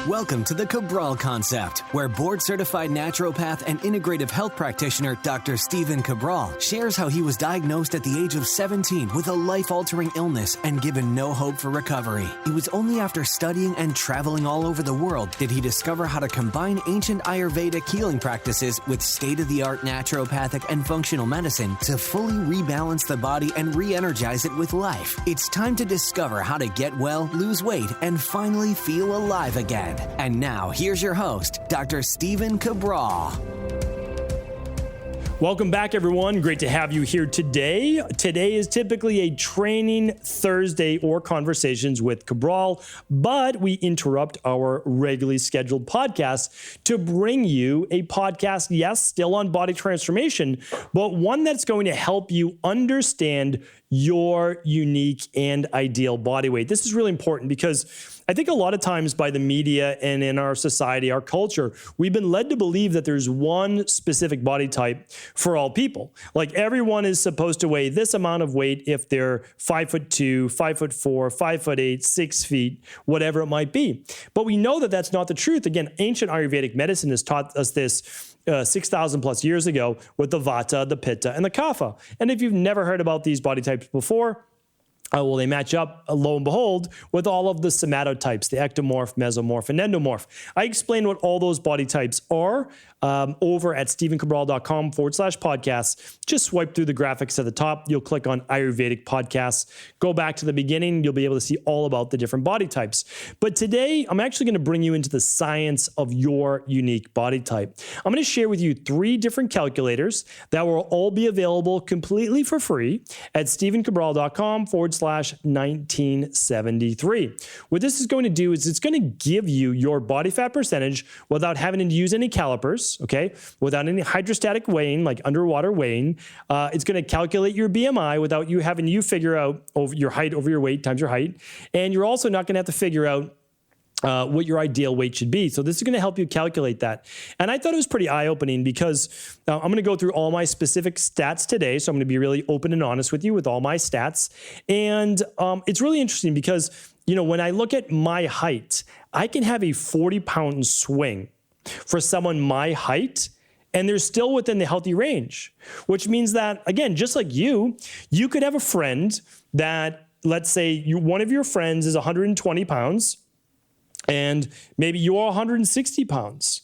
Welcome to the Cabral Concept, where board-certified naturopath and integrative health practitioner Dr. Stephen Cabral shares how he was diagnosed at the age of 17 with a life-altering illness and given no hope for recovery. It was only after studying and traveling all over the world did he discover how to combine ancient Ayurvedic healing practices with state-of-the-art naturopathic and functional medicine to fully rebalance the body and re-energize it with life. It's time to discover how to get well, lose weight, and finally feel alive again. And now, here's your host, Dr. Stephen Cabral. Welcome back, everyone. Great to have you here today. Today is typically a training Thursday or conversations with Cabral, but we interrupt our regularly scheduled podcast to bring you a podcast, yes, still on body transformation, but one that's going to help you understand your unique and ideal body weight. This is really important because I think a lot of times by the media and in our society, our culture, we've been led to believe that there's one specific body type for all people. Like everyone is supposed to weigh this amount of weight if they're 5'2", 5'4", 5'8", 6 feet, whatever it might be. But we know that that's not the truth. Again, ancient Ayurvedic medicine has taught us this 6,000 plus years ago with the Vata, the Pitta, and the Kapha. And if you've never heard about these body types before, well, they match up, lo and behold, with all of the somatotypes, the ectomorph, mesomorph, and endomorph. I explain what all those body types are over at stephencabral.com/podcasts. Just swipe through the graphics at the top. You'll click on Ayurvedic podcasts. Go back to the beginning. You'll be able to see all about the different body types. But today, I'm actually going to bring you into the science of your unique body type. I'm going to share with you 3 different calculators that will all be available completely for free at stephencabral.com/1973. What this is going to do is it's going to give you your body fat percentage without having to use any calipers, okay? Without any hydrostatic weighing, like underwater weighing. It's going to calculate your BMI without you having you figure out over your height over your weight times your height. And you're also not going to have to figure out what your ideal weight should be. So this is going to help you calculate that. And I thought it was pretty eye-opening because I'm going to go through all my specific stats today. So I'm going to be really open and honest with you with all my stats. And it's really interesting because, you know, when I look at my height, I can have a 40-pound swing for someone my height, and they're still within the healthy range, which means that, again, just like you could have a friend that, let's say one of your friends is 120 pounds, and maybe you are 160 pounds.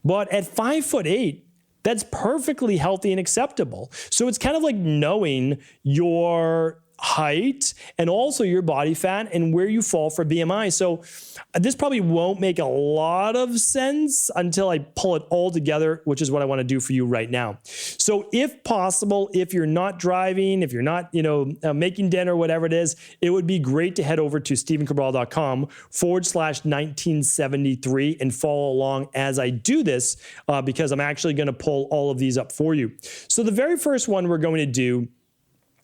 But at 5'8", that's perfectly healthy and acceptable. So it's kind of like knowing your height and also your body fat and where you fall for BMI. So this probably won't make a lot of sense until I pull it all together, which is what I want to do for you right now. So if possible, if you're not driving, if you're not, making dinner, whatever it is, it would be great to head over to stephencabral.com/1973 and follow along as I do this, because I'm actually going to pull all of these up for you. So the very first one we're going to do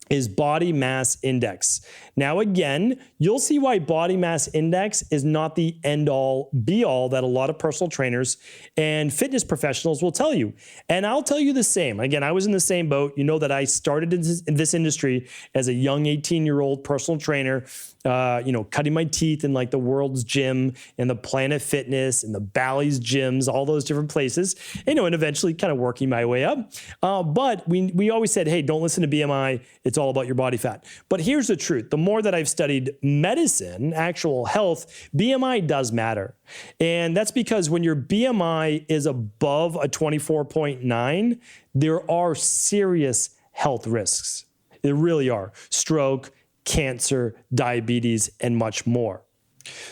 is body mass index. Now, again, you'll see why body mass index is not the end-all, be-all that a lot of personal trainers and fitness professionals will tell you. And I'll tell you the same. Again, I was in the same boat. You know that I started in this industry as a young 18-year-old personal trainer, cutting my teeth in like the World's Gym and the Planet Fitness and the Bally's gyms, all those different places, and eventually kind of working my way up. But we always said, hey, don't listen to BMI. It's all about your body fat. But here's the truth. The more that I've studied medicine, actual health, BMI does matter. And that's because when your BMI is above a 24.9, there are serious health risks. There really are. Stroke, cancer, diabetes, and much more.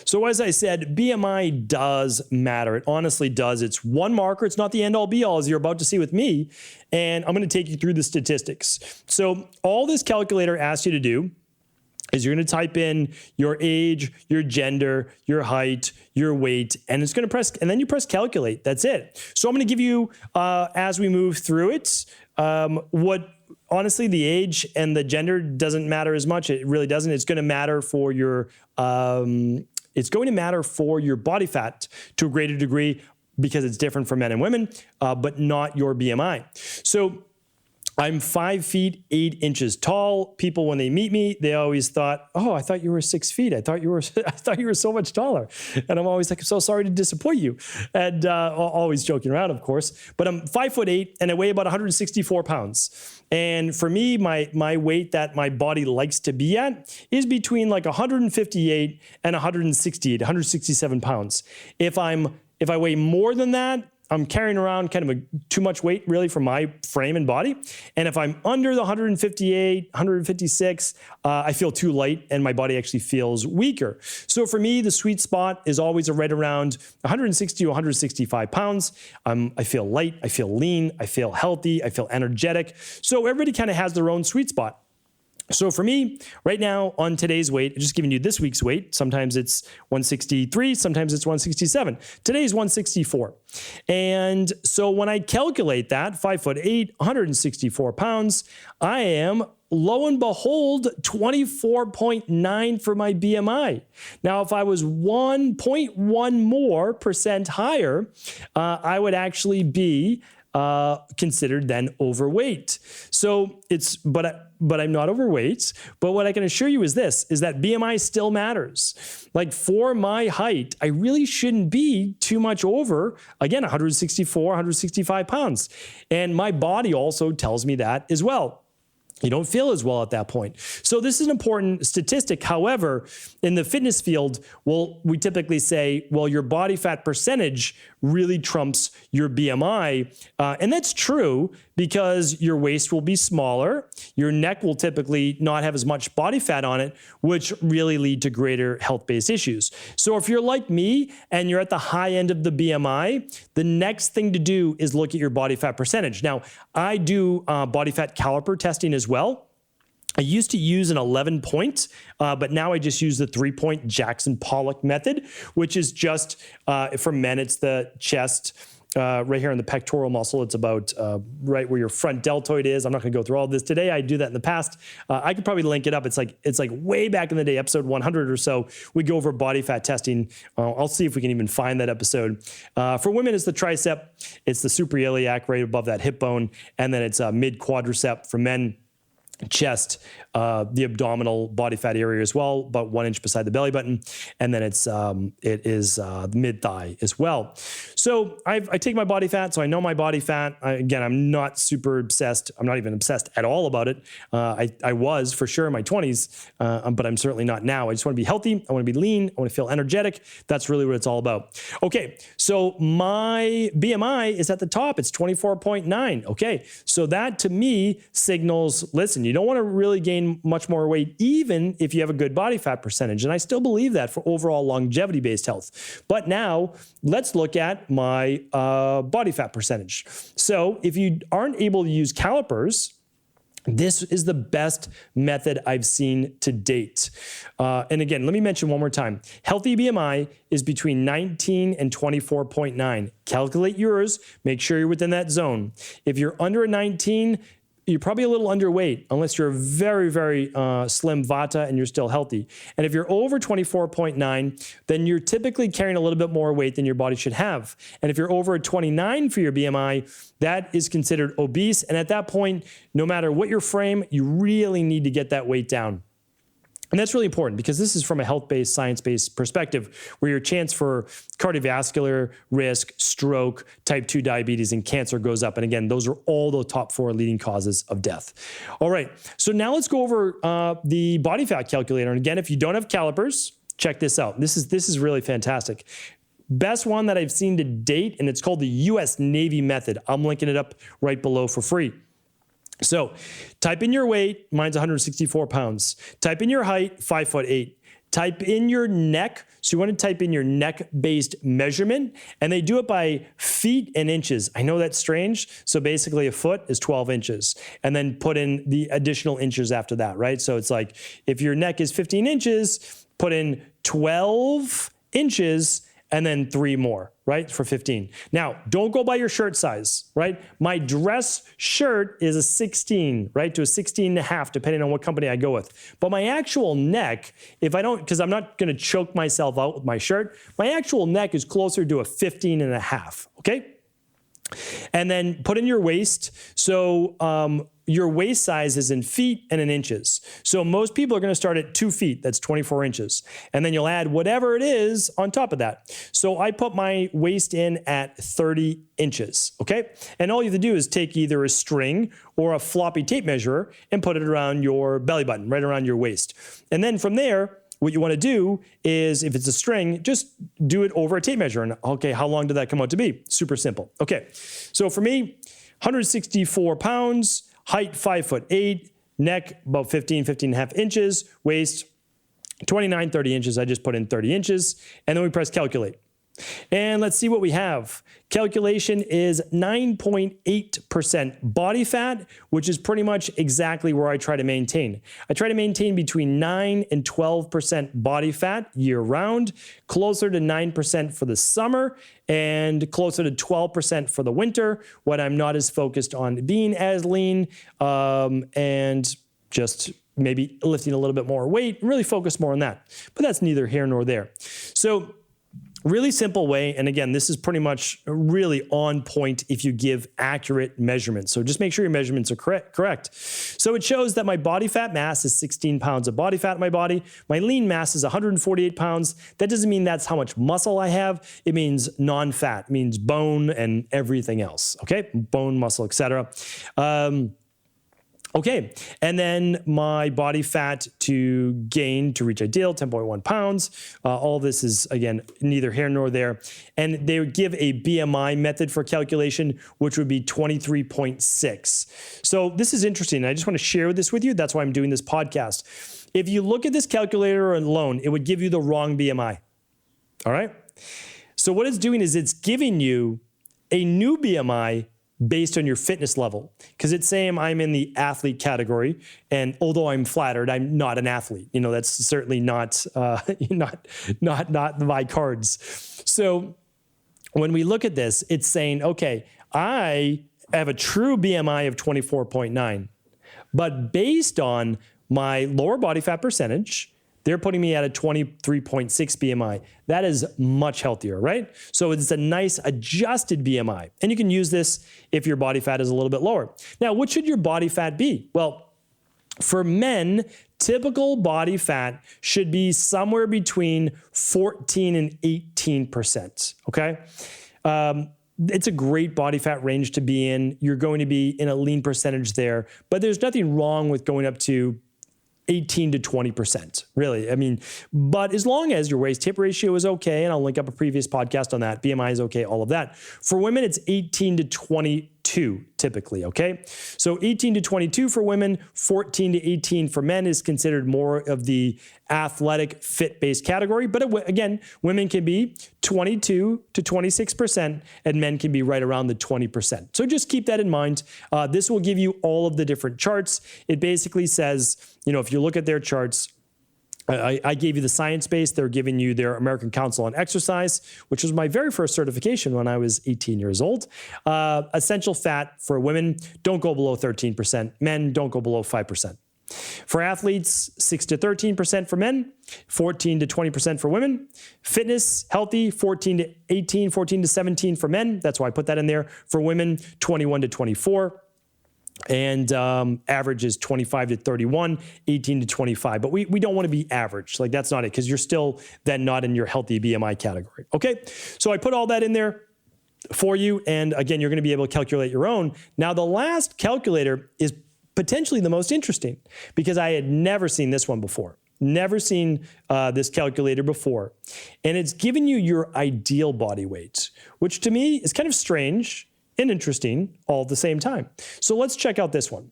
So as I said, BMI does matter. It honestly does. It's one marker. It's not the end-all be-all, as you're about to see with me. And I'm going to take you through the statistics. So all this calculator asks you to do is you're going to type in your age, your gender, your height, your weight, and it's going to press, and then you press calculate. That's it. So I'm going to give you, as we move through it, honestly, the age and the gender doesn't matter as much. It really doesn't. It's going to matter for your body fat to a greater degree because it's different for men and women, but not your BMI. So I'm 5 feet 8 inches tall. People, when they meet me, they always thought, "Oh, I thought you were 6 feet. I thought you were so much taller." And I'm always like, "I'm so sorry to disappoint you," and always joking around, of course. But I'm 5'8" and I weigh about 164 pounds. And for me, my weight that my body likes to be at is between like 158 and 168, 167 pounds. If I weigh more than that, I'm carrying around kind of too much weight really for my frame and body. And if I'm under the 158, 156, I feel too light and my body actually feels weaker. So for me, the sweet spot is always right around 160 to 165 pounds. I feel light, I feel lean, I feel healthy, I feel energetic. So everybody kind of has their own sweet spot. So for me, right now on today's weight, I'm just giving you this week's weight. Sometimes it's 163, sometimes it's 167. Today's 164. And so when I calculate that, 5'8", 164 pounds, I am, lo and behold, 24.9 for my BMI. Now, if I was 1.1 more percent higher, I would actually be considered then overweight. So but I'm not overweight. But what I can assure you is this, is that BMI still matters. Like for my height, I really shouldn't be too much over, again, 164, 165 pounds. And my body also tells me that as well. You don't feel as well at that point. So this is an important statistic. However, in the fitness field, we typically say, well, your body fat percentage really trumps your BMI. And that's true because your waist will be smaller. Your neck will typically not have as much body fat on it, which really lead to greater health-based issues. So if you're like me and you're at the high end of the BMI, the next thing to do is look at your body fat percentage. Now, I do body fat caliper testing as well. I used to use an 11-point, but now I just use the 3-point Jackson Pollock method, which is just, for men, it's the chest, right here in the pectoral muscle. It's about right where your front deltoid is. I'm not going to go through all this today. I do that in the past. I could probably link it up. It's like way back in the day, episode 100 or so. We go over body fat testing. I'll see if we can even find that episode. For women, it's the tricep. It's the suprailiac right above that hip bone, and then it's mid quadricep. For men, chest, the abdominal body fat area as well, about 1 inch beside the belly button, and then it is the mid thigh as well. So I take my body fat, so I know my body fat. Again, I'm not super obsessed. I'm not even obsessed at all about it. I was for sure in my 20s, but I'm certainly not now. I just want to be healthy. I want to be lean. I want to feel energetic. That's really what it's all about. Okay, so my BMI is at the top. It's 24.9. Okay, so that to me signals, listen, you don't want to really gain much more weight, even if you have a good body fat percentage. And I still believe that for overall longevity-based health. But now let's look at my body fat percentage. So if you aren't able to use calipers, this is the best method I've seen to date. And again, let me mention one more time. Healthy BMI is between 19 and 24.9. Calculate yours. Make sure you're within that zone. If you're under a 19, you're probably a little underweight unless you're very, very slim vata and you're still healthy. And if you're over 24.9, then you're typically carrying a little bit more weight than your body should have. And if you're over a 29 for your BMI, that is considered obese. And at that point, no matter what your frame, you really need to get that weight down. And that's really important because this is from a health-based, science-based perspective where your chance for cardiovascular risk, stroke, type 2 diabetes, and cancer goes up. And again, those are all the top 4 leading causes of death. All right, so now let's go over the body fat calculator. And again, if you don't have calipers, check this out. This is really fantastic. Best one that I've seen to date, and it's called the U.S. Navy method. I'm linking it up right below for free. So type in your weight, mine's 164 pounds. Type in your height, 5'8". Type in your neck. So you want to type in your neck-based measurement, and they do it by feet and inches. I know that's strange. So basically a foot is 12 inches, and then put in the additional inches after that, right? So it's like if your neck is 15 inches, put in 12 inches, and then 3 more, right, for 15. Now, don't go by your shirt size, right? My dress shirt is a 16, right, to a 16 and a half, depending on what company I go with. But my actual neck, if I don't, because I'm not going to choke myself out with my shirt, my actual neck is closer to a 15 and a half, okay? And then put in your waist. So your waist size is in feet and in inches. So most people are going to start at 2 feet. That's 24 inches. And then you'll add whatever it is on top of that. So I put my waist in at 30 inches. Okay. And all you have to do is take either a string or a floppy tape measure and put it around your belly button, right around your waist. And then from there, what you want to do is, if it's a string, just do it over a tape measure. And okay, how long did that come out to be? Super simple. Okay, so for me, 164 pounds, height 5'8", neck about 15 and a half inches, waist 29, 30 inches. I just put in 30 inches, and then we press calculate. And let's see what we have. Calculation is 9.8% body fat, which is pretty much exactly where I try to maintain. I try to maintain between 9 and 12% body fat year round, closer to 9% for the summer and closer to 12% for the winter when I'm not as focused on being as lean and just maybe lifting a little bit more weight, really focus more on that. But that's neither here nor there. So really simple way, and again, this is pretty much really on point if you give accurate measurements. So just make sure your measurements are correct. So it shows that my body fat mass is 16 pounds of body fat in my body. My lean mass is 148 pounds. That doesn't mean that's how much muscle I have. It means non-fat. It means bone and everything else, okay? Bone, muscle, etc. Okay, and then my body fat to gain to reach ideal, 10.1 pounds. All this is, again, neither here nor there. And they would give a BMI method for calculation, which would be 23.6. So this is interesting. I just want to share this with you. That's why I'm doing this podcast. If you look at this calculator alone, it would give you the wrong BMI. All right? So what it's doing is it's giving you a new BMI based on your fitness level, because it's saying I'm in the athlete category, and although I'm flattered, I'm not an athlete. You know, that's certainly not my cards. So when we look at this, it's saying, okay, I have a true BMI of 24.9, but based on my lower body fat percentage, they're putting me at a 23.6 BMI. That is much healthier, right? So it's a nice adjusted BMI. And you can use this if your body fat is a little bit lower. Now, what should your body fat be? Well, for men, typical body fat should be somewhere between 14 and 18%, okay? It's a great body fat range to be in. You're going to be in a lean percentage there, but there's nothing wrong with going up to 18 to 20%, really. I mean, but as long as your waist hip ratio is okay, and I'll link up a previous podcast on that, BMI is okay, all of that. For women, it's 18 to 22 typically, okay? So 18 to 22 for women, 14 to 18 for men is considered more of the athletic fit-based category. But again, women can be 22 to 26% and men can be right around the 20%. So just keep that in mind. This will give you all of the different charts. It basically says, you know, if you look at their charts, I gave you the science base. They're giving you their American Council on Exercise, which was my very first certification when I was 18 years old. Essential fat for women, don't go below 13%. Men, don't go below 5%. For athletes, 6 to 13% for men, 14 to 20% for women. Fitness, healthy, 14 to 18, 14 to 17 for men. That's why I put that in there. For women, 21 to 24. And average is 25 to 31, 18 to 25. But we don't want to be average. Like, that's not it, because you're still then not in your healthy BMI category. Okay, so I put all that in there for you. And again, you're going to be able to calculate your own. Now, the last calculator is potentially the most interesting, because I had never seen this one before. Never seen this calculator before. And it's giving you your ideal body weight, which to me is kind of strange and interesting all at the same time. So let's check out this one.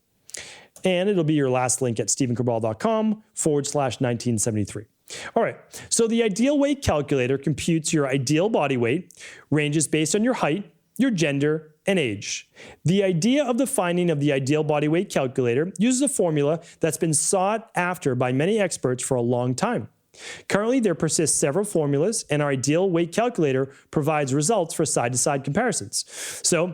And it'll be your last link at stephencabral.com/1973. All right, so the ideal weight calculator computes your ideal body weight, ranges based on your height, your gender, and age. The idea of the finding of the ideal body weight calculator uses a formula that's been sought after by many experts for a long time. Currently, there persist several formulas, and our ideal weight calculator provides results for side-to-side comparisons. So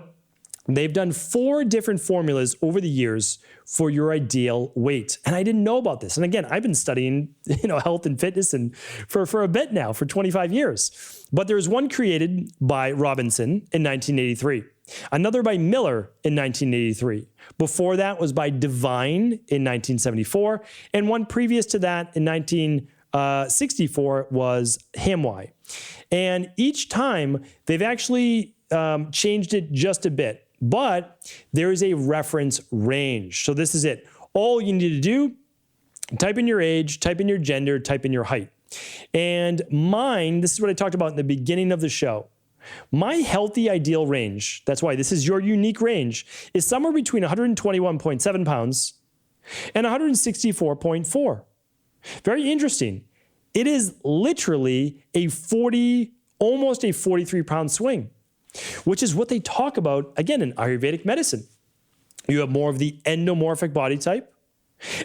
they've done 4 different formulas over the years for your ideal weight. And I didn't know about this. And again, I've been studying, health and fitness and for a bit now, for 25 years. But there was one created by Robinson in 1983. Another by Miller in 1983. Before that was by Devine in 1974. And one previous to that in 1964 was Hamwai. And each time they've actually changed it just a bit, but there is a reference range. So this is it. All you need to do, type in your age, type in your gender, type in your height. And mine, this is what I talked about in the beginning of the show. My healthy ideal range, that's why this is your unique range, is somewhere between 121.7 pounds and 164.4. Very interesting. It is literally almost a 43-pound swing, which is what they talk about, again, in Ayurvedic medicine. You have more of the endomorphic body type,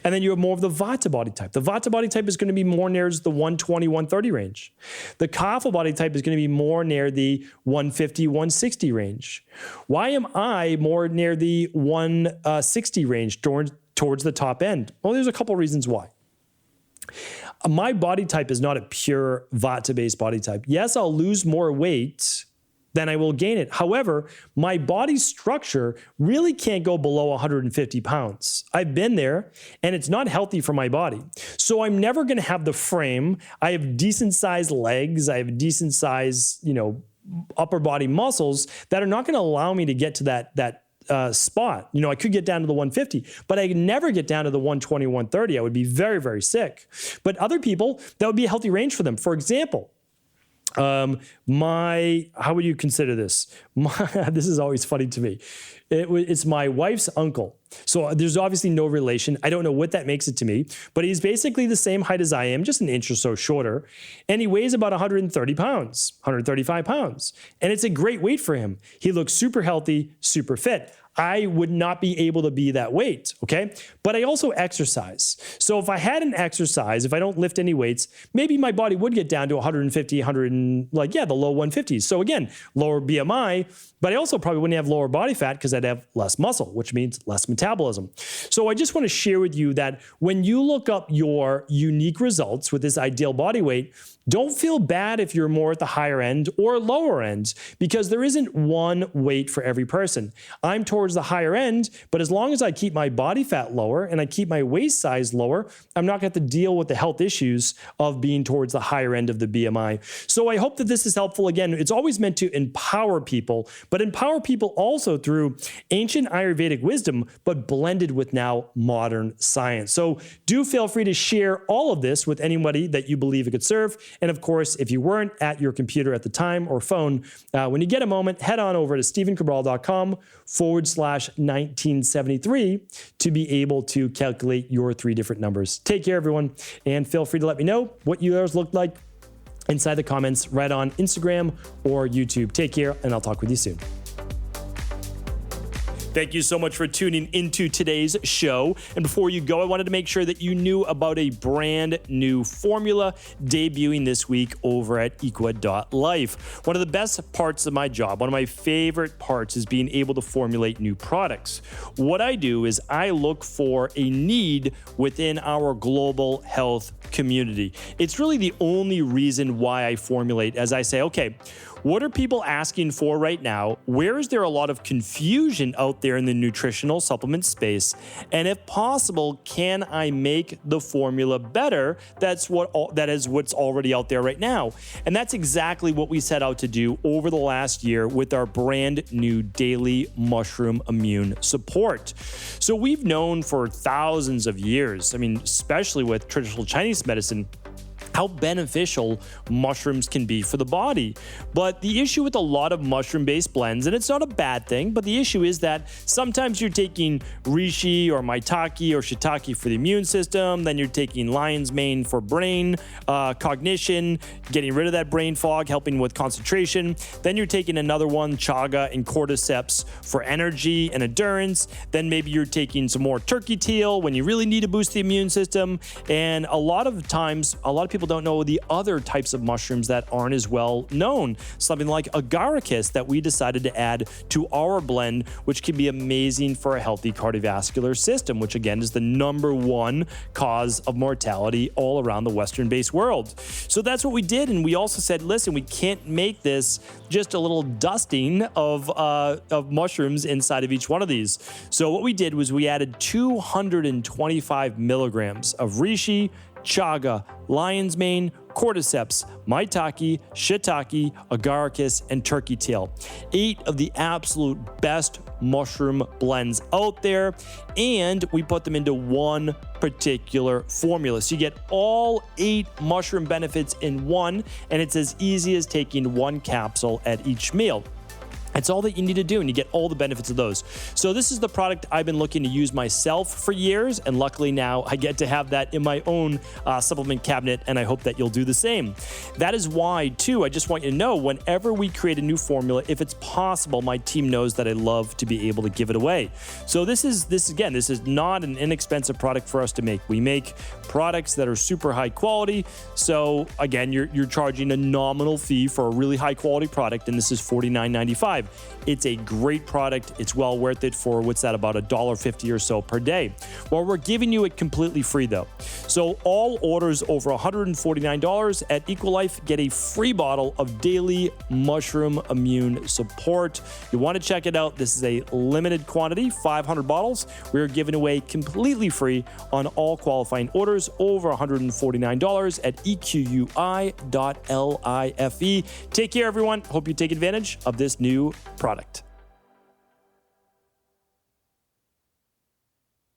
and then you have more of the Vata body type. The Vata body type is going to be more near the 120, 130 range. The Kapha body type is going to be more near the 150, 160 range. Why am I more near the 160 range towards the top end? Well, there's a couple reasons why. My body type is not a pure Vata-based body type. Yes, I'll lose more weight than I will gain it. However, my body structure really can't go below 150 pounds. I've been there, and it's not healthy for my body. So I'm never going to have the frame. I have decent sized legs. I have decent sized, upper body muscles that are not going to allow me to get to that spot. I could get down to the 150, but I could never get down to the 120, 130. I would be very, very sick. But other people, that would be a healthy range for them. For example, how would you consider this? This is always funny to me. It's my wife's uncle. So there's obviously no relation. I don't know what that makes it to me, but he's basically the same height as I am, just an inch or so shorter. And he weighs about 130 pounds, 135 pounds. And it's a great weight for him. He looks super healthy, super fit. I would not be able to be that weight, okay? But I also exercise. So if I hadn't exercised, if I don't lift any weights, maybe my body would get down to 150, the low 150s. So again, lower BMI, but I also probably wouldn't have lower body fat because I'd have less muscle, which means less metabolism. So I just want to share with you that when you look up your unique results with this ideal body weight, don't feel bad if you're more at the higher end or lower end, because there isn't one weight for every person. I'm towards the higher end, but as long as I keep my body fat lower and I keep my waist size lower, I'm not going to have to deal with the health issues of being towards the higher end of the BMI. So I hope that this is helpful. Again, it's always meant to empower people, but empower people also through ancient Ayurvedic wisdom, but blended with now modern science. So do feel free to share all of this with anybody that you believe it could serve. And of course, if you weren't at your computer at the time or phone, when you get a moment, head on over to stephencabral.com/1973 to be able to calculate your 3 different numbers. Take care, everyone, and feel free to let me know what yours looked like inside the comments right on Instagram or YouTube. Take care, and I'll talk with you soon. Thank you so much for tuning into today's show. And before you go, I wanted to make sure that you knew about a brand new formula debuting this week over at equa.life. One of the best parts of my job, one of my favorite parts, is being able to formulate new products. What I do is I look for a need within our global health community. It's really the only reason why I formulate, as I say, okay, what are people asking for right now? Where is there a lot of confusion out there in the nutritional supplement space? And if possible, can I make the formula better? That is what's already out there right now. And that's exactly what we set out to do over the last year with our brand new daily mushroom immune support. So we've known for thousands of years, especially with traditional Chinese medicine, how beneficial mushrooms can be for the body. But the issue with a lot of mushroom-based blends, and it's not a bad thing, but the issue is that sometimes you're taking reishi or maitake or shiitake for the immune system, then you're taking lion's mane for brain cognition, getting rid of that brain fog, helping with concentration. Then you're taking another one, chaga and cordyceps, for energy and endurance. Then maybe you're taking some more turkey tail when you really need to boost the immune system. And a lot of times, a lot of people don't know the other types of mushrooms that aren't as well known. Something like agaricus that we decided to add to our blend, which can be amazing for a healthy cardiovascular system, which again is the #1 cause of mortality all around the Western-based world. So that's what we did. And we also said, listen, we can't make this just a little dusting of mushrooms inside of each one of these. So what we did was we added 225 milligrams of reishi, chaga, lion's mane, cordyceps, maitake, shiitake, agaricus, and turkey tail. 8 of the absolute best mushroom blends out there, and we put them into one particular formula. So you get all 8 mushroom benefits in one, and it's as easy as taking one capsule at each meal. That's all that you need to do, and you get all the benefits of those. So this is the product I've been looking to use myself for years, and luckily now I get to have that in my own supplement cabinet, and I hope that you'll do the same. That is why, too, I just want you to know, whenever we create a new formula, if it's possible, my team knows that I love to be able to give it away. So this is not an inexpensive product for us to make. We make products that are super high quality. So again, you're charging a nominal fee for a really high quality product, and this is $49.95. It's a great product. It's well worth it for what's that, about $1.50 or so per day. Well, we're giving you it completely free though. So all orders over $149 at Equilife get a free bottle of daily mushroom immune support. You want to check it out. This is a limited quantity, 500 bottles. We're giving away completely free on all qualifying orders over $149 at equi.life. Take care, everyone. Hope you take advantage of this new product.